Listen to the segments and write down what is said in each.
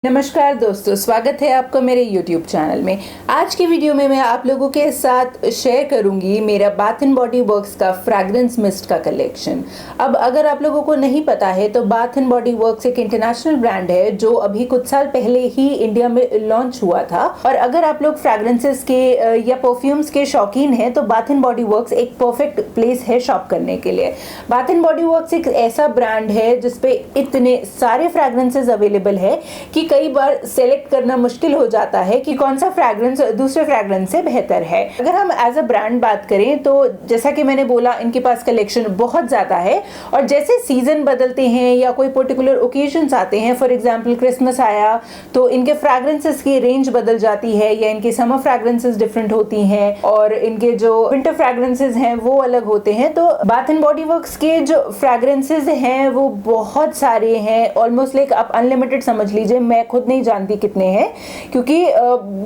नमस्कार दोस्तों, स्वागत है आपका मेरे YouTube चैनल में। आज की वीडियो में मैं आप लोगों के साथ शेयर करूंगी मेरा बाथ एंड बॉडी वर्क्स का फ्रैग्रेंस मिस्ट का कलेक्शन। अब अगर आप लोगों को नहीं पता है तो बाथ एंड बॉडी वर्क्स एक इंटरनेशनल ब्रांड है जो अभी कुछ साल पहले ही इंडिया में लॉन्च हुआ था। और अगर आप लोग फ्रैग्रेंसेस के या परफ्यूम्स के शौकीन हैं तो बाथ एंड बॉडी वर्क्स एक परफेक्ट प्लेस है शॉप करने के लिए। बाथ एंड बॉडी वर्क्स एक ऐसा ब्रांड है जिसपे इतने सारे फ्रैग्रेंसेस अवेलेबल है कि कई बार सेलेक्ट करना मुश्किल हो जाता है कि कौन सा फ्रैग्रेंस दूसरे फ्रैग्रेंस से बेहतर है। अगर हम एज अ ब्रांड बात करें तो जैसा कि मैंने बोला, इनके पास कलेक्शन बहुत ज़्यादा है और जैसे सीजन बदलते हैं या कोई पर्टिकुलर ओकेजन्स आते हैं, फॉर एग्जांपल क्रिसमस आया तो इनके फ्रैग्रेंसेस की रेंज बदल जाती है या इनकी समर फ्रैग्रेंसेस डिफरेंट होती हैं और इनके जो विंटर फ्रैग्रेंसेस हैं वो अलग होते हैं। तो बाथ एंड बॉडी वर्क्स के जो फ्रैग्रेंसेस हैं वो बहुत सारे हैं, ऑलमोस्ट लाइक आप अनलिमिटेड समझ लीजिए। मैं खुद नहीं जानती कितने हैं क्योंकि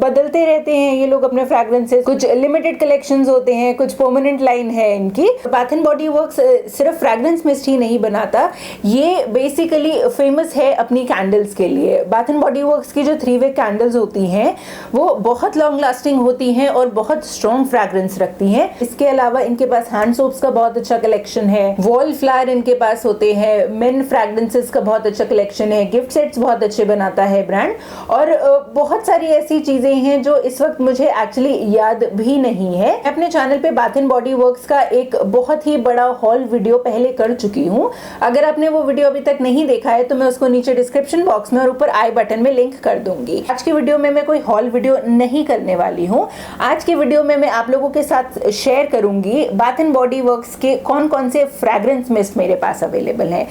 बदलते रहते हैं ये लोग अपने फ्रैग्रेंसेस। कुछ लिमिटेड कलेक्शंस होते हैं, कुछ परमानेंट लाइन है इनकी। बाथ एंड बॉडी वर्क्स सिर्फ फ्रैग्रेंस मिस्ट ही नहीं बनाता, ये बेसिकली फेमस है अपनी कैंडल्स के लिए। बाथ एंड बॉडी वर्क्स की जो 3 वे कैंडल्स होती हैं वो बहुत लॉन्ग लास्टिंग होती हैं और बहुत स्ट्रॉन्ग फ्रैग्रेंस रखती हैं। इसके अलावा इनके पास हैंड सोप्स का बहुत अच्छा कलेक्शन है, वॉल फ्लावर इनके पास होते हैं, मेन फ्रैग्रेंसेस का बहुत अच्छा कलेक्शन है, गिफ्ट सेट्स बहुत अच्छे बनाता है ब्रांड और बहुत सारी ऐसी चीजें हैं जो इस वक्त मुझे एक्चुअली याद भी नहीं है। मैं अपने चैनल पे बाथ एंड बॉडी वर्क्स का एक बहुत ही बड़ा हॉल वीडियो पहले कर चुकी हूँ। अगर आपने वो वीडियो अभी तक नहीं देखा है तो मैं उसको नीचे डिस्क्रिप्शन बॉक्स में और ऊपर आई बटन में लिंक कर दूंगी। आज की वीडियो में मैं कोई हॉल वीडियो नहीं करने वाली हूँ। आज की वीडियो में मैं आप लोगों के साथ शेयर करूंगी बाथ एंड बॉडी वर्क्स के कौन कौन से फ्रैग्रेंस मिस्ट मेरे पास अवेलेबल है।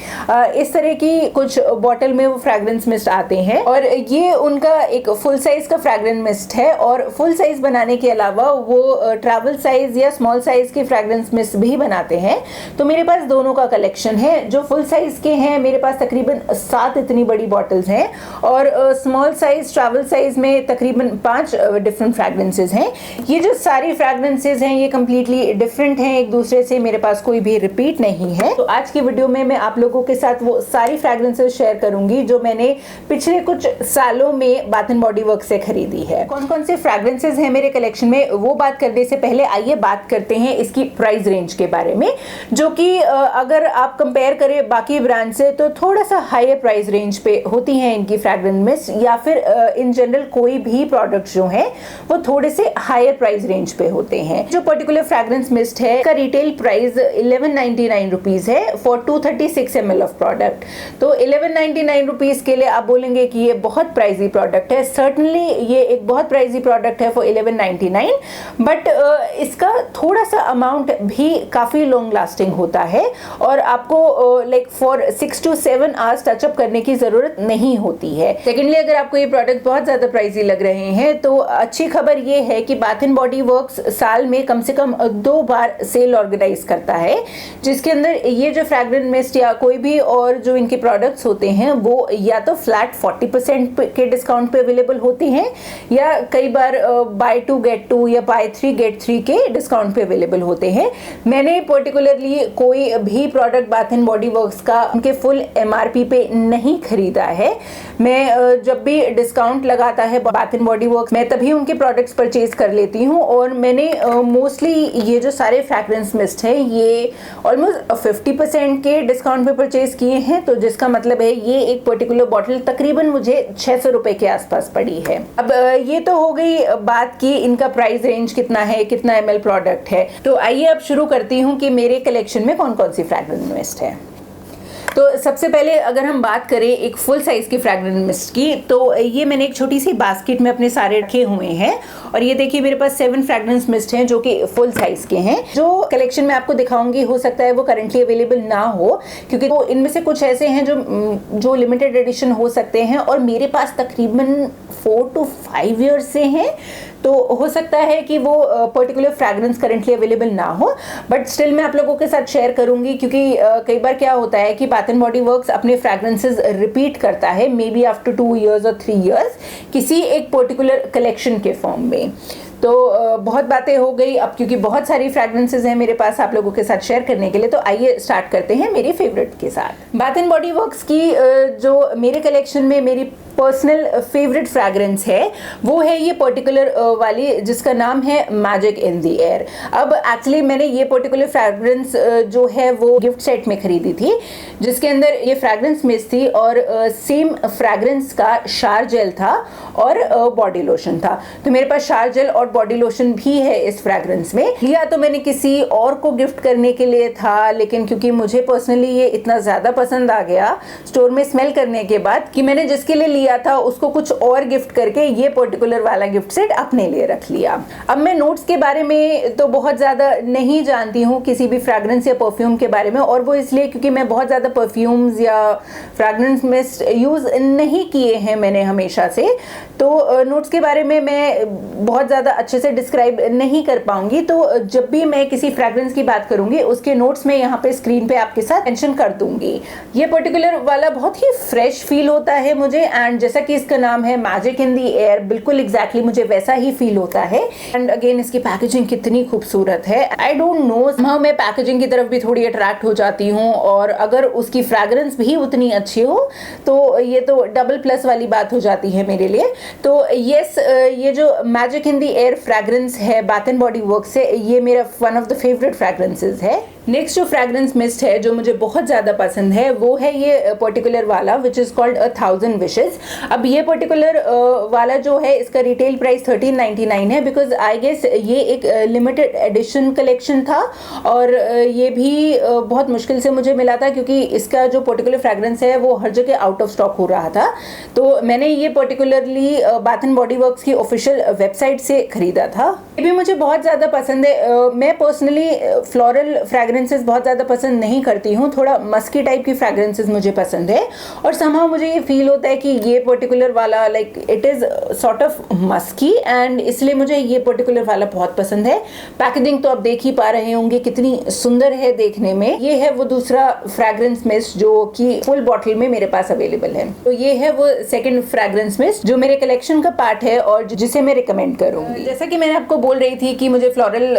इस तरह की कुछ बॉटल में वो फ्रैग्रेंस मिस्ट आते हैं और ये उनका एक फुल साइज का फ्रैग्रेंस मिस्ट है और फुल साइज बनाने के अलावा वो ट्रैवल साइज या स्मॉल साइज के फ्रैग्रेंस मिस्ट भी बनाते हैं। तो मेरे पास दोनों का कलेक्शन है। जो फुल साइज के हैं मेरे पास तकरीबन 7 इतनी बड़ी बॉटल्स हैं और स्मॉल साइज ट्रैवल साइज में तकरीबन 5 डिफरेंट फ्रैग्रेंसेस हैं। ये जो सारी फ्रैग्रेंसेस हैं ये कंप्लीटली डिफरेंट हैं एक दूसरे से, मेरे पास कोई भी रिपीट नहीं है। तो आज की वीडियो में मैं आप लोगों के साथ वो सारी फ्रैग्रेंसेस शेयर करूंगी जो मैंने पिछले कुछ सालों में बाथ एंड बॉडी वर्क्स से खरीदी है। कौन कौन से फ्रैग्रेंसेस हैं मेरे कलेक्शन में वो बात करने से पहले आइए बात करते हैं इसकी प्राइस रेंज के बारे में, जो कि अगर आप कंपेयर करें बाकी ब्रांड से तो थोड़ा सा हायर प्राइस रेंज पे होती हैं इनकी फ्रैग्रेंस मिस्ट, या फिर इन जनरल कोई भी प्रोडक्ट जो है वो थोड़े से हायर प्राइस रेंज पे होते हैं। जो पर्टिकुलर फ्रैग्रेंस मिस्ट है का रिटेल प्राइस 1199 रुपीज है फॉर 236 ml ऑफ प्रोडक्ट। तो 1199 रुपीज के लिए आप बोलेंगे कि ये बहुत प्राइजी प्रोडक्ट है। सर्टनली ये एक बहुत प्राइजी प्रोडक्ट है फॉर 1199, बट इसका थोड़ा सा अमाउंट भी काफी लॉन्ग लास्टिंग होता है और आपको like for 6 to 7 hours touch-up करने की जरूरत नहीं होती है। सेकेंडली, अगर आपको ये प्रोडक्ट बहुत ज्यादा प्राइजी लग रहे हैं तो अच्छी खबर ये है कि बाथ एंड बॉडी वर्क्स साल में कम से कम 2 बार सेल ऑर्गेनाइज करता है, जिसके अंदर ये जो फ्रैग्रेंस मिस्ट या कोई भी और जो इनके प्रोडक्ट्स होते हैं वो या तो फ्लैट 40% के डिस्काउंट पे अवेलेबल होते हैं या कई बार बाय 2 गेट 2 या बाय 3 गेट 3 के डिस्काउंट पे अवेलेबल होते हैं। मैंने पर्टिकुलरली कोई भी product bath and body works का उनके फुल MRP पे नहीं खरीदा है। मैं जब भी डिस्काउंट लगाता है बाथ एंड बॉडी वर्क्स मैं तभी उनके प्रोडक्ट्स परचेज कर लेती हूँ और मैंने मोस्टली ये जो सारे फ्रैग्रेंस मिस्ट है ये ऑलमोस्ट 50% के डिस्काउंट पे परचेज किए हैं, तो जिसका मतलब है ये एक पर्टिकुलर बॉटल तकरीबन मुझे 600 रुपए के आसपास पड़ी है। अब ये तो हो गई बात की इनका प्राइस रेंज कितना है, कितना ml प्रोडक्ट है। तो आइए अब शुरू करती हूँ कि मेरे कलेक्शन में कौन कौन सी फ्रैग्रेंस मिस्ट है। तो सबसे पहले अगर हम बात करें एक फुल साइज की फ्रैग्रेंस मिस्ट की, तो ये मैंने एक छोटी सी बास्केट में अपने सारे रखे हुए हैं और ये देखिए मेरे पास 7 फ्रैग्रेंस मिस्ट हैं जो कि फुल साइज के हैं। जो कलेक्शन में आपको दिखाऊंगी हो सकता है वो करंटली अवेलेबल ना हो क्योंकि तो इनमें से कुछ ऐसे हैं जो लिमिटेड एडिशन हो सकते हैं और मेरे पास तकरीबन 4 to 5 ईयर्स से हैं, तो हो सकता है कि वो पर्टिकुलर फ्रैग्रेंस करंटली अवेलेबल ना हो, बट स्टिल मैं आप लोगों के साथ शेयर करूंगी क्योंकि कई बार क्या होता है कि बाथ एंड बॉडी वर्क्स अपने फ्रैग्रेंसेस रिपीट करता है मे बी आफ्टर 2 ईयर्स और 3 ईयर्स किसी एक पर्टिकुलर कलेक्शन के फॉर्म में। तो बहुत बातें हो गई अब क्योंकि बहुत सारी फ्रैग्रेंसेज हैं मेरे पास आप लोगों के साथ शेयर करने के लिए। तो आइए स्टार्ट करते हैं मेरी फेवरेट के साथ। बाथ एंड बॉडी वर्क्स की जो मेरे कलेक्शन में मेरी पर्सनल फेवरेट फ्रैग्रेंस है वो है ये पर्टिकुलर वाली जिसका नाम है मैजिक इन द एयर। अब एक्चुअली मैंने ये पर्टिकुलर फ्रैग्रेंस जो है वो गिफ्ट सेट में खरीदी थी, जिसके अंदर ये फ्रैग्रेंस मिस्ट थी और सेम फ्रैग्रेंस का शार जेल था और बॉडी लोशन था। तो मेरे पास शार जेल और बॉडी लोशन भी है इस फ्रैग्रेंस में। लिया तो मैंने किसी और को गिफ्ट करने के लिए था, लेकिन क्योंकि मुझे पर्सनली ये इतना ज़्यादा पसंद आ गया स्टोर में स्मेल करने के बाद कि मैंने जिसके लिए लिया था उसको कुछ और गिफ्ट करके ये पर्टिकुलर वाला गिफ्ट सेट अपने लिए रख लिया। अब मैं नोट्स के बारे में तो बहुत ज़्यादा नहीं जानती हूँ किसी भी फ्रैग्रेंस या परफ्यूम के बारे में, और वो इसलिए क्योंकि मैं बहुत ज़्यादा परफ्यूम्स या फ्रैग्रेंस मिस्ट यूज़ नहीं किए हैं मैंने हमेशा से, तो नोट्स के बारे में मैं बहुत ज़्यादा अच्छे से डिस्क्राइब नहीं कर पाऊंगी। तो जब भी मैं किसी फ्रैग्रेंस की बात करूंगी उसके नोट्स में यहाँ पे स्क्रीन पे आपके साथ मेंशन कर दूंगी। ये पर्टिकुलर वाला बहुत ही फ्रेश फील होता है मुझे, एंड जैसा कि इसका नाम है मैजिक इन द एयर, बिल्कुल एग्जैक्टली मुझे वैसा ही फील होता है। एंड अगेन इसकी पैकेजिंग कितनी खूबसूरत है। आई डोंट नो, मैं पैकेजिंग की तरफ भी थोड़ी अट्रैक्ट हो जाती हूँ, और अगर उसकी फ्रैग्रेंस भी उतनी अच्छी हो तो ये तो डबल प्लस वाली बात हो जाती है मेरे लिए। तो यस, ये जो magic in the air fragrance है बाथ एंड बॉडी वर्क्स से, ये मेरा वन ऑफ द फेवरेट फ्रैग्रेंसेस है। नेक्स्ट जो फ्रैग्रेंस मिस्ट है जो मुझे बहुत ज़्यादा पसंद है वो है ये पर्टिकुलर वाला विच इज़ कॉल्ड 1000 विशेस। अब ये पर्टिकुलर वाला जो है इसका रिटेल प्राइस 1399 है, बिकॉज आई गेस ये एक लिमिटेड एडिशन कलेक्शन था, और ये भी बहुत मुश्किल से मुझे मिला था क्योंकि इसका जो पर्टिकुलर फ्रैग्रेंस है वो हर जगह आउट ऑफ स्टॉक हो रहा था। तो मैंने ये particularly bath and body works की ऑफिशियल वेबसाइट से खरीदा था। ये भी मुझे बहुत ज़्यादा पसंद है। मैं पर्सनली फ्लोरल फ्रैग्रेंसेस बहुत ज़्यादा पसंद नहीं करती हूँ, थोड़ा मस्की टाइप की फ्रैग्रेंसेस मुझे पसंद है, और समहाउ मुझे ये फील होता है कि ये पर्टिकुलर वाला like it is sort of musky, and इसलिए मुझे ये पर्टिकुलर वाला बहुत पसंद है। पैकेजिंग तो आप देख ही पा रहे होंगे कितनी सुंदर है देखने में। ये है वो दूसरा फ्रैग्रेंस मिस्ट जो कि फुल बॉटल में मेरे पास अवेलेबल है। तो ये है वो सेकंड फ्रैग्रेंस मिस्ट जो मेरे कलेक्शन का पार्ट है और जिसे मैं रिकमेंड करूंगी। जैसा कि मैंने आपको बोल रही थी कि मुझे फ्लोरल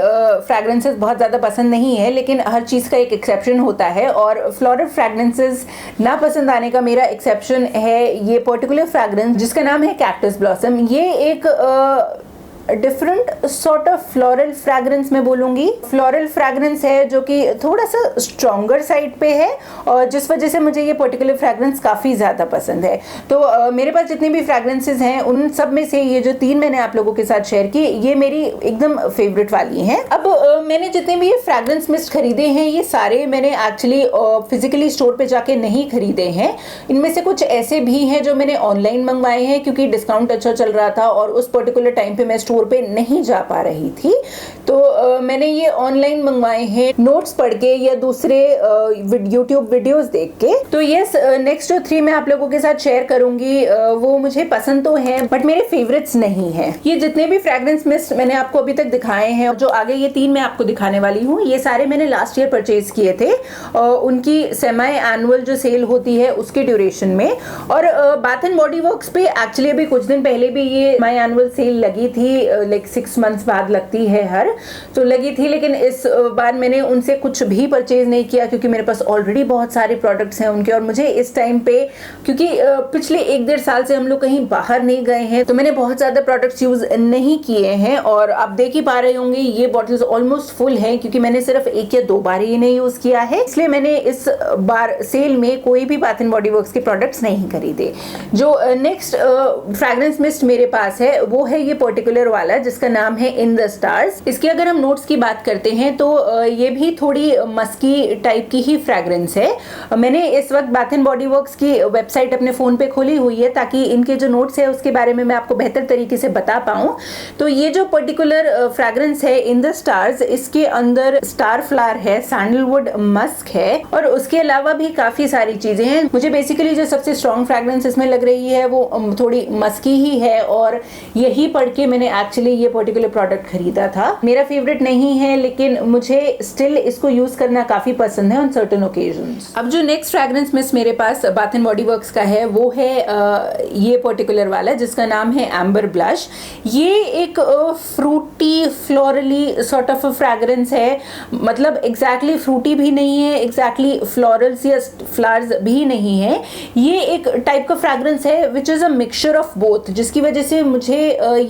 फ्रैग्रेंसेस बहुत ज़्यादा पसंद नहीं है, लेकिन हर चीज़ का एक एक्सेप्शन होता है, और फ्लोरल फ्रैग्रेंसेस ना पसंद आने का मेरा एक्सेप्शन है ये पर्टिकुलर फ्रैग्रेंस जिसका नाम है कैक्टस ब्लॉसम। ये एक different sort of floral fragrance मैं बोलूँगी। फ्लोरल फ्रैग्रेंस है जो कि थोड़ा सा स्ट्रॉन्गर साइड पे है, और जिस वजह से मुझे ये पर्टिकुलर फ्रैग्रेंस काफ़ी ज़्यादा पसंद है। तो मेरे पास जितनी भी फ्रैग्रेंसेस हैं उन सब में से ये जो 3 मैंने आप लोगों के साथ शेयर की ये मेरी एकदम फेवरेट वाली हैं। अब मैंने जितने भी ये फ्रैग्रेंस मिस्ट खरीदे हैं ये सारे मैंने एक्चुअली फिजिकली स्टोर पर जाके नहीं खरीदे हैं। इनमें से कुछ ऐसे भी हैं जो मैंने ऑनलाइन मंगवाए हैं क्योंकि डिस्काउंट अच्छा चल रहा था और उस पर्टिकुलर टाइम पे मैं स्टोर पे नहीं जा पा रही थी, तो मैंने ये ऑनलाइन मंगवाए हैं नोट्स पढ़ के या दूसरे यूट्यूब वीडियोस देख के। तो यस, नेक्स्ट जो 3 मैं आप लोगों के साथ शेयर करूंगी वो मुझे पसंद तो हैं बट मेरे फेवरेट्स नहीं हैं। ये जितने भी फ्रैग्रेंस मिस्ट मैंने आपको अभी तक दिखाए हैं, जो आगे ये 3 मैं आपको दिखाने वाली हूँ, ये सारे मैंने लास्ट ईयर परचेज किए थे उनकी सेमी एनुअल जो सेल होती है उसके ड्यूरेशन में। और बाथ एंड बॉडी वर्क्स पे एक्चुअली अभी कुछ दिन पहले भी ये सेमी एनुअल सेल लगी थी, लाइक 6 मंथ्स बाद लगती है हर, तो लगी थी, लेकिन इस बार मैंने उनसे कुछ भी परचेज नहीं किया क्योंकि मेरे पास ऑलरेडी बहुत सारे प्रोडक्ट्स हैं उनके, और मुझे इस टाइम पे क्योंकि पिछले 1-1.5 साल से हम लोग कहीं बाहर नहीं गए हैं तो मैंने बहुत ज़्यादा प्रोडक्ट्स यूज़ नहीं किए हैं। और आप देख ही पा रहे होंगे ये बॉटल्स ऑलमोस्ट फुल हैं क्योंकि मैंने सिर्फ 1 या 2 बार ही इन्हें यूज़ किया है, इसलिए मैंने इस बार सेल में कोई भी बाथ एंड बॉडी वर्क्स के प्रोडक्ट्स नहीं खरीदे। जो नेक्स्ट फ्रैग्रेंस मिस्ट मेरे पास है वो है ये पर्टिकुलर वाला जिसका नाम है इन द स्टार्स। इसके अगर हम नोट्स की बात करते हैं तो ये भी थोड़ी मस्की टाइप की ही फ्रैग्रेंस है। मैंने इस वक्त बाथ एंड बॉडी वर्क्स की वेबसाइट अपने फ़ोन पे खोली हुई है ताकि इनके जो नोट्स है उसके बारे में मैं आपको बेहतर तरीके से बता पाऊँ। तो ये जो पर्टिकुलर फ्रैग्रेंस है इन द स्टार्स, इसके अंदर स्टार फ्लावर है, सैंडलवुड मस्क है, और उसके अलावा भी काफ़ी सारी चीज़ें हैं। मुझे बेसिकली जो सबसे स्ट्रॉन्ग फ्रैग्रेंस इसमें लग रही है वो थोड़ी मस्की ही है, और यही पढ़ के मैंने एक्चुअली ये पर्टिकुलर प्रोडक्ट खरीदा था। मेरा फेवरेट नहीं है लेकिन मुझे स्टिल इसको यूज करना काफी पसंद है ऑन सर्टेन ओकेजन्स। अब जो नेक्स्ट फ्रैग्रेंस मिस्ट मेरे पास बाथ एंड बॉडी वर्क्स का है वो है ये पर्टिकुलर वाला जिसका नाम है एम्बर ब्लश। ये एक फ्रूटी फ्लोरली सॉर्ट ऑफ फ्रैग्रेंस है, मतलब एग्जैक्टली फ्रूटी भी नहीं है, एग्जैक्टली फ्लोरल्स या फ्लावर्स भी नहीं है। ये एक टाइप का फ्रैग्रेंस है which is a mixture of both, जिसकी वजह से मुझे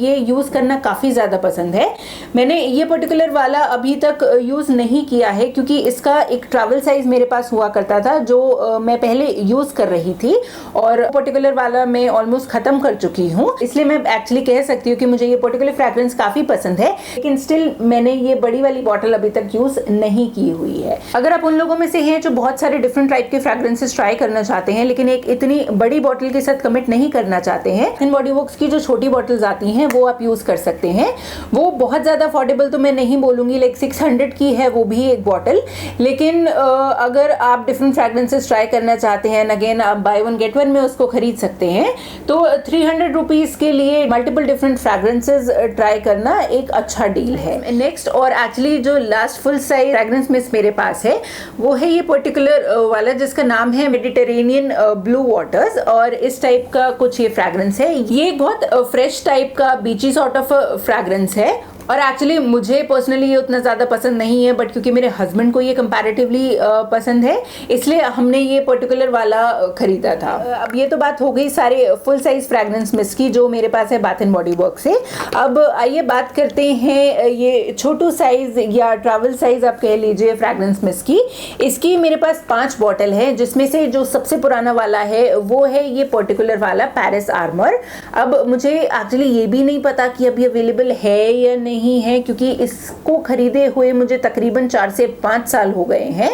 ये यूज़ करना काफ़ी ज़्यादा पसंद है। मैंने ये पर्टिकुलर वाला अभी तक यूज़ नहीं किया है क्योंकि इसका एक ट्रैवल साइज मेरे पास हुआ करता था जो मैं पहले यूज़ कर रही थी, और पर्टिकुलर वाला मैं ऑलमोस्ट ख़त्म कर चुकी हूँ, इसलिए मैं एक्चुअली कह सकती हूँ कि मुझे ये पर्टिकुलर फ्रैग्रेंस काफ़ी पसंद है। लेकिन स्टिल मैंने ये बड़ी वाली बॉटल अभी तक यूज़ नहीं की हुई है। अगर आप उन लोगों में से हैं जो बहुत सारे डिफरेंट टाइप के फ्रैग्रेंसेस ट्राई करना चाहते हैं लेकिन एक इतनी बड़ी बॉटल के साथ कमिट नहीं करना चाहते हैं, इन बॉडी वर्क्स की जो छोटी बॉटल्स आती हैं वो आप यूज़ कर सकते हैं। वो बहुत ज़्यादा अफोर्डेबल तो मैं नहीं बोलूँगी, लाइक 600 की है वो भी एक बॉटल, लेकिन अगर आप डिफरेंट फ्रैग्रेंसेस ट्राई करना चाहते हैं, अगेन आप बाय वन गेट वन में उसको खरीद सकते हैं, तो 300 रुपीज़ के लिए मल्टीपल डिफरेंट फ्रैग्रेंसेस ट्राई करना एक अच्छा डील है। नेक्स्ट और एक्चुअली जो last full size fragrance mist मेरे पास है वो है ये पर्टिकुलर वाला जिसका नाम है मेडिटेरेनियन ब्लू वाटर्स, और इस टाइप का कुछ ये फ्रैग्रेंस है। ये बहुत फ्रेश टाइप का बीची सॉर्ट ऑफ फ्रैग्रेंस है, और एक्चुअली मुझे पर्सनली ये उतना ज़्यादा पसंद नहीं है, बट क्योंकि मेरे हस्बैंड को ये कंपैरेटिवली पसंद है इसलिए हमने ये पर्टिकुलर वाला खरीदा था। अब ये तो बात हो गई सारे फुल साइज फ्रैग्रेंस मिस्ट की जो मेरे पास है बाथ एंड बॉडी वर्क से। अब आइए बात करते हैं ये छोटू साइज या ट्रैवल साइज आप कह लीजिए फ्रैग्रेंस मिस्ट की। इसकी मेरे पास 5 बॉटल है, जिसमें से जो सबसे पुराना वाला है वो है ये पर्टिकुलर वाला पेरिस आर्मर। अब मुझे एक्चुअली ये भी नहीं पता कि अभी अवेलेबल है या नहीं है, क्योंकि इसको खरीदे हुए मुझे तकरीबन 4 से 5 साल हो गए हैं,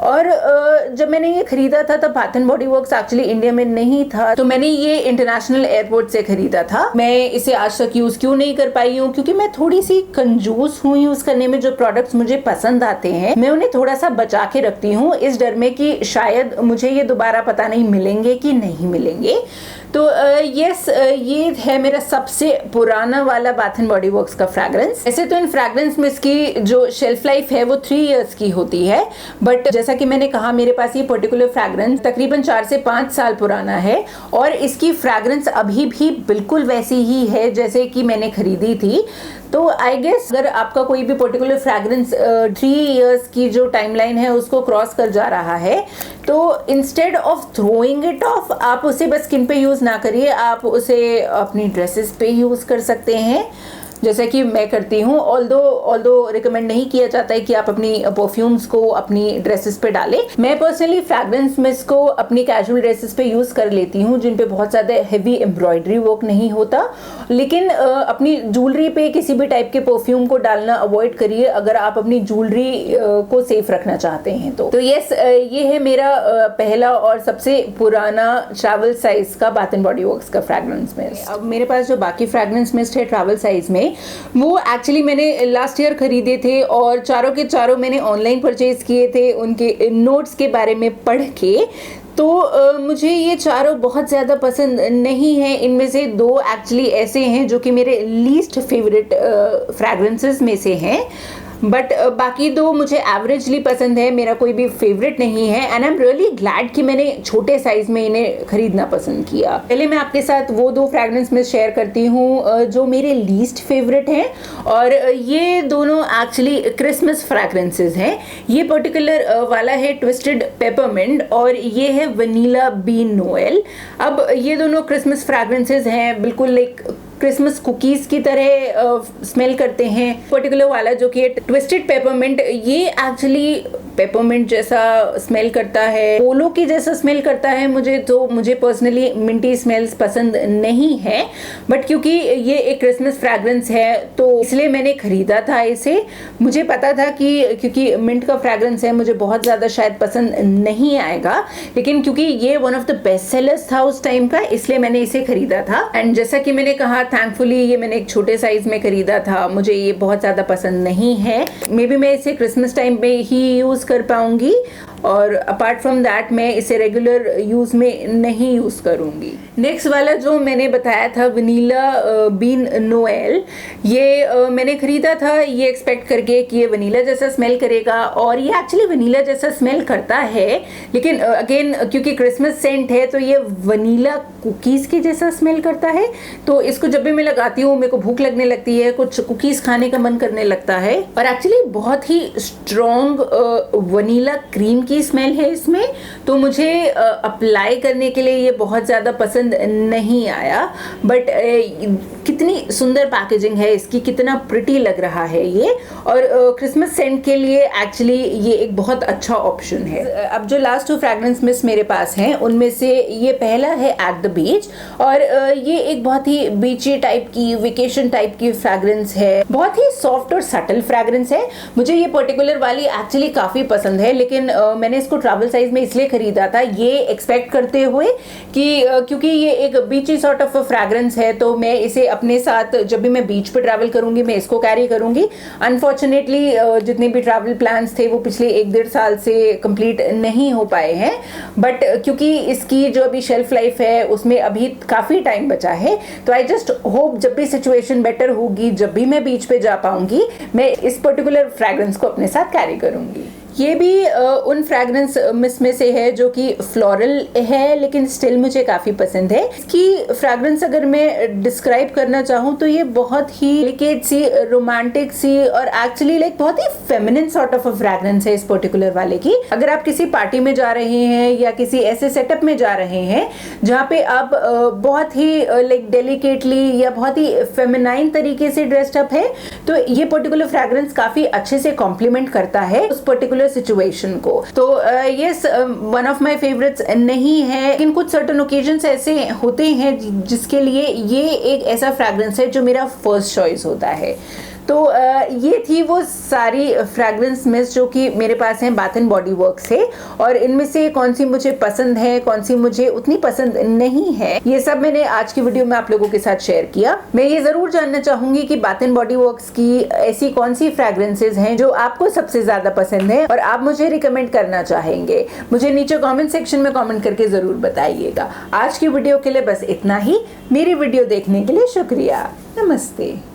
और जब मैंने ये खरीदा था तब bath and body works actually India में नहीं था, तो मैंने ये इंटरनेशनल एयरपोर्ट से खरीदा था। मैं इसे आज तक यूज क्यों नहीं कर पाई हूँ, क्योंकि मैं थोड़ी सी कंजूस हूँ यूज करने में। जो प्रोडक्ट्स मुझे पसंद आते हैं मैं उन्हें थोड़ा सा बचा के रखती हूँ, इस डर में कि शायद मुझे ये दोबारा पता नहीं मिलेंगे कि नहीं मिलेंगे। तो यस, ये है मेरा सबसे पुराना वाला बाथ एंड बॉडी वर्क्स का फ्रैग्रेंस। ऐसे तो इन फ्रैग्रेंस में इसकी जो शेल्फ लाइफ है वो 3 इयर्स की होती है, बट जैसा कि मैंने कहा मेरे पास ये पर्टिकुलर फ्रैग्रेंस तकरीबन 4 से 5 साल पुराना है, और इसकी फ्रैग्रेंस अभी भी बिल्कुल वैसी ही है जैसे कि मैंने खरीदी थी। तो आई गेस अगर आपका कोई भी पर्टिकुलर फ्रैग्रेंस 3 इयर्स की जो टाइमलाइन है उसको क्रॉस कर जा रहा है, तो instead of throwing it of आप उसे बस स्किन पे यूज़ ना करिए, आप उसे अपनी ड्रेसेस पे यूज़ कर सकते हैं जैसा कि मैं करती हूँ। ऑल्दो रिकमेंड नहीं किया जाता है कि आप अपनी परफ्यूम्स को अपनी ड्रेसेस पे डालें। मैं पर्सनली फ्रैग्रेंस मिस्ट को अपनी कैजुअल ड्रेसेस पे यूज़ कर लेती हूँ जिन पे बहुत ज़्यादा हेवी एम्ब्रॉयडरी वर्क नहीं होता, लेकिन अपनी ज्वेलरी पे किसी भी टाइप के परफ्यूम को डालना अवॉइड करिए अगर आप अपनी ज्वेलरी को सेफ रखना चाहते हैं। तो यस, ये है मेरा पहला और सबसे पुराना ट्रैवल साइज का बाथ एंड बॉडी वर्क्स का फ्रैग्रेंस मिस्ट। अब मेरे पास जो बाकी फ्रैग्रेंस मिस्ट है ट्रैवल साइज में, वो एक्चुअली मैंने लास्ट ईयर खरीदे थे और चारों के चारों मैंने ऑनलाइन परचेज किए थे उनके नोट्स के बारे में पढ़ के। तो मुझे ये चारों बहुत ज़्यादा पसंद नहीं है। इनमें से 2 एक्चुअली ऐसे हैं जो कि मेरे लीस्ट फेवरेट फ्रैग्रेंसेस में से हैं, बट बाकी 2 मुझे एवरेजली पसंद है, मेरा कोई भी फेवरेट नहीं है, and I am really glad कि मैंने छोटे साइज में इन्हें खरीदना पसंद किया। पहले मैं आपके साथ वो 2 फ्रैग्रेंस में शेयर करती हूँ जो मेरे लीस्ट फेवरेट हैं, और ये दोनों एक्चुअली क्रिसमस फ्रैग्रेंसेस हैं। ये पर्टिकुलर वाला है ट्विस्टेड पेपरमिंट और ये है वनीला बीन नोएल। अब ये दोनों क्रिसमस फ्रैग्रेंसेस हैं, बिल्कुल लाइक क्रिसमस कुकीज की तरह स्मेल करते हैं। पर्टिकुलर वाला जो कि ट्विस्टेड पेपरमिंट, ये एक्चुअली पेपरमिंट जैसा स्मेल करता है, पोलो की जैसा स्मेल करता है। मुझे पर्सनली मिंटी स्मेल्स पसंद नहीं है, बट क्योंकि ये एक क्रिसमस फ्रैग्रेंस है तो इसलिए मैंने खरीदा था इसे। मुझे पता था कि क्योंकि मिंट का फ्रैग्रेंस है मुझे बहुत ज़्यादा शायद पसंद नहीं आएगा, लेकिन क्योंकि ये one of the best sellers था उस टाइम का, इसलिए मैंने इसे खरीदा था। एंड जैसा कि मैंने कहा थैंकफुली ये मैंने एक छोटे साइज में खरीदा था, मुझे ये बहुत ज़्यादा पसंद नहीं है। मे बी मैं इसे क्रिसमस टाइम पे ही यूज़ कर पाऊंगी, और अपार्ट फ्रॉम दैट मैं इसे रेगुलर यूज़ में नहीं यूज़ करूँगी। नेक्स्ट वाला जो मैंने बताया था वनीला बीन नोएल, ये मैंने ख़रीदा था ये एक्सपेक्ट करके कि ये वनीला जैसा स्मेल करेगा, और ये एक्चुअली वनीला जैसा स्मेल करता है, लेकिन अगेन क्योंकि क्रिसमस सेंट है तो ये वनीला कुकीज़ के जैसा स्मेल करता है। तो इसको जब भी मैं लगाती हूँ मेरे को भूख लगने लगती है, कुछ कुकीज़ खाने का मन करने लगता है। और एक्चुअली बहुत ही स्ट्रॉन्ग वनीला क्रीम की स्मेल है इसमें, तो मुझे अप्लाई करने के लिए ये बहुत ज़्यादा पसंद नहीं आया। बट कितनी सुंदर पैकेजिंग है इसकी, कितना प्रिटी लग रहा है ये, और क्रिसमस सेंट के लिए एक्चुअली ये एक बहुत अच्छा ऑप्शन है। अब जो लास्ट 2 फ्रैग्रेंस मिस्ट मेरे पास हैं उनमें से ये पहला है एट द बीच, और ये एक बहुत ही बीची टाइप की, वेकेशन टाइप की फ्रैग्रेंस है। बहुत ही सॉफ्ट और सटल फ्रैग्रेंस है। मुझे ये पर्टिकुलर वाली एक्चुअली काफ़ी पसंद है, लेकिन मैंने इसको ट्रैवल साइज में इसलिए खरीदा था ये एक्सपेक्ट करते हुए कि क्योंकि ये एक बीची सॉर्ट ऑफ फ्रैग्रेंस है, तो मैं इसे अपने साथ जब भी मैं बीच पे ट्रैवल करूंगी मैं इसको कैरी करूंगी। अनफॉर्चुनेटली जितने भी ट्रैवल प्लान्स थे वो पिछले 1-1.5 साल से कंप्लीट नहीं हो पाए हैं, बट क्योंकि इसकी जो अभी शेल्फ लाइफ है उसमें अभी काफ़ी टाइम बचा है, तो आई जस्ट होप जब भी सिचुएशन बेटर होगी, जब भी मैं बीच पे जा पाऊंगी, मैं इस पर्टिकुलर फ्रैग्रेंस को अपने साथ कैरी करूंगी। ये भी उन फ्रैग्रेंस मिस्ट में से है जो कि फ्लोरल है, लेकिन स्टिल मुझे काफ़ी पसंद है। इसकी फ्रैग्रेंस अगर मैं डिस्क्राइब करना चाहूँ तो ये बहुत ही डेलिकेट सी, रोमांटिक सी, और एक्चुअली लाइक बहुत ही फेमिनिन सॉर्ट ऑफ फ्रैग्रेंस है इस पर्टिकुलर वाले की। अगर आप किसी पार्टी में जा रहे हैं या किसी ऐसे सेटअप में जा रहे हैं जहाँ पे आप बहुत ही लाइक डेलिकेटली या बहुत ही फेमिनाइन तरीके से ड्रेस्ड अप है, तो ये पर्टिकुलर फ्रैग्रेंस काफ़ी अच्छे से कॉम्प्लीमेंट करता है उस पर्टिकुलर सिचुएशन को। तो yes, one of my favourites नहीं है, लेकिन कुछ सर्टेन ओकेजन्स ऐसे होते हैं जिसके लिए ये एक ऐसा फ्रैग्रेंस है जो मेरा फर्स्ट चॉइस होता है। तो ये थी वो सारी फ्रैग्रेंस मिस्ट जो कि मेरे पास हैं बाथ एंड बॉडी वर्क्स से, और इनमें से कौन सी मुझे पसंद है, कौन सी मुझे उतनी पसंद नहीं है, ये सब मैंने आज की वीडियो में आप लोगों के साथ शेयर किया। मैं ये जरूर जानना चाहूंगी कि बाथ एंड बॉडी वर्क्स की ऐसी कौन सी फ्रैग्रेंसेज हैं जो आपको सबसे ज्यादा पसंद है और आप मुझे रिकमेंड करना चाहेंगे। मुझे नीचे कॉमेंट सेक्शन में कॉमेंट करके जरूर बताइएगा। आज की वीडियो के लिए बस इतना ही। मेरी वीडियो देखने के लिए शुक्रिया। नमस्ते।